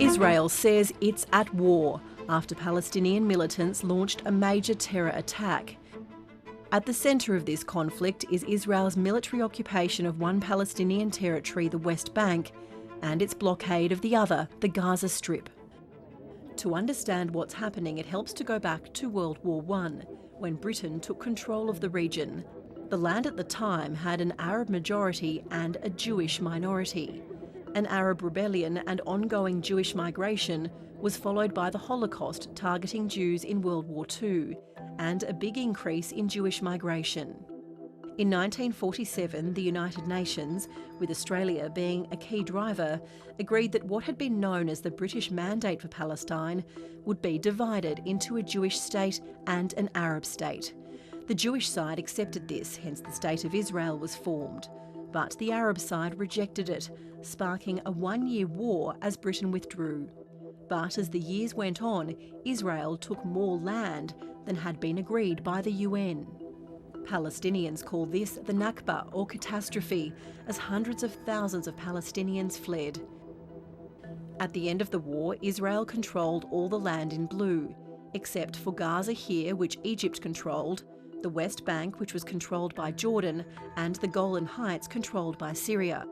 Israel says it's at war after Palestinian militants launched a major terror attack. At the centre of this conflict is Israel's military occupation of one Palestinian territory, the West Bank, and its blockade of the other, the Gaza Strip. To understand what's happening, it helps to go back to World War I, when Britain took control of the region. The land at the time had an Arab majority and a Jewish minority. An Arab rebellion and ongoing Jewish migration was followed by the Holocaust targeting Jews in World War II, and a big increase in Jewish migration. In 1947, the United Nations, with Australia being a key driver, agreed that what had been known as the British Mandate for Palestine would be divided into a Jewish state and an Arab state. The Jewish side accepted this, hence the State of Israel was formed. But the Arab side rejected it, sparking a one-year war as Britain withdrew. But as the years went on, Israel took more land than had been agreed by the UN. Palestinians call this the Nakba, or catastrophe, as hundreds of thousands of Palestinians fled. At the end of the war, Israel controlled all the land in blue, except for Gaza here, which Egypt controlled, the West Bank, which was controlled by Jordan, and the Golan Heights, controlled by Syria.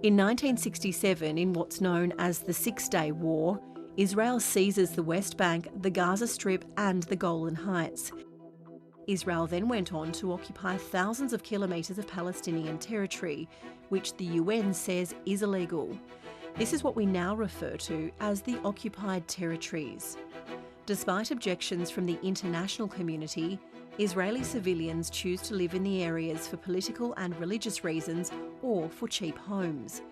In 1967, in what's known as the Six-Day War, Israel seizes the West Bank, the Gaza Strip and the Golan Heights. Israel then went on to occupy thousands of kilometres of Palestinian territory, which the UN says is illegal. This is what we now refer to as the occupied territories. Despite objections from the international community, Israeli civilians choose to live in the areas for political and religious reasons or for cheap homes.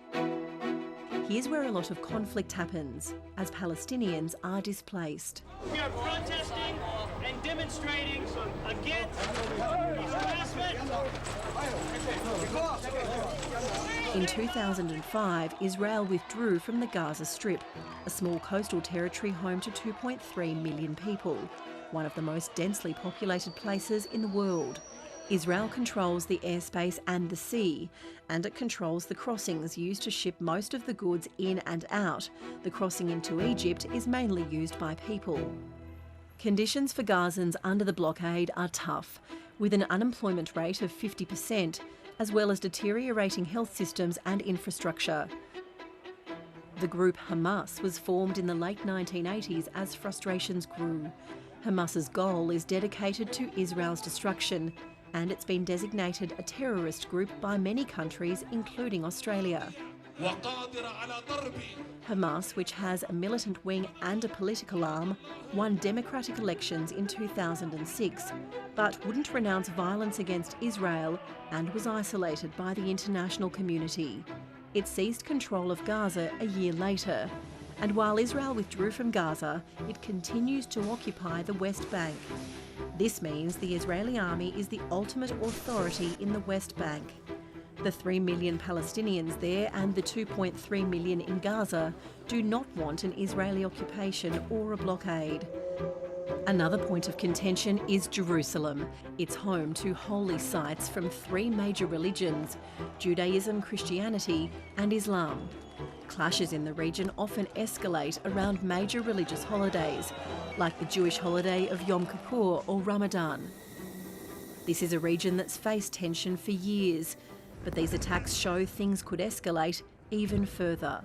Here's where a lot of conflict happens, as Palestinians are displaced. We are protesting and demonstrating against harassment. In 2005, Israel withdrew from the Gaza Strip, a small coastal territory home to 2.3 million people, one of the most densely populated places in the world. Israel controls the airspace and the sea, and it controls the crossings used to ship most of the goods in and out. The crossing into Egypt is mainly used by people. Conditions for Gazans under the blockade are tough, with an unemployment rate of 50%, as well as deteriorating health systems and infrastructure. The group Hamas was formed in the late 1980s as frustrations grew. Hamas's goal is dedicated to Israel's destruction, and it's been designated a terrorist group by many countries, including Australia. Hamas, which has a militant wing and a political arm, won democratic elections in 2006, but wouldn't renounce violence against Israel and was isolated by the international community. It seized control of Gaza a year later, and while Israel withdrew from Gaza, it continues to occupy the West Bank. This means the Israeli army is the ultimate authority in the West Bank. The 3 million Palestinians there and the 2.3 million in Gaza do not want an Israeli occupation or a blockade. Another point of contention is Jerusalem. It's home to holy sites from 3 major religions: Judaism, Christianity and Islam. Clashes in the region often escalate around major religious holidays, like the Jewish holiday of Yom Kippur or Ramadan. This is a region that's faced tension for years, but these attacks show things could escalate even further.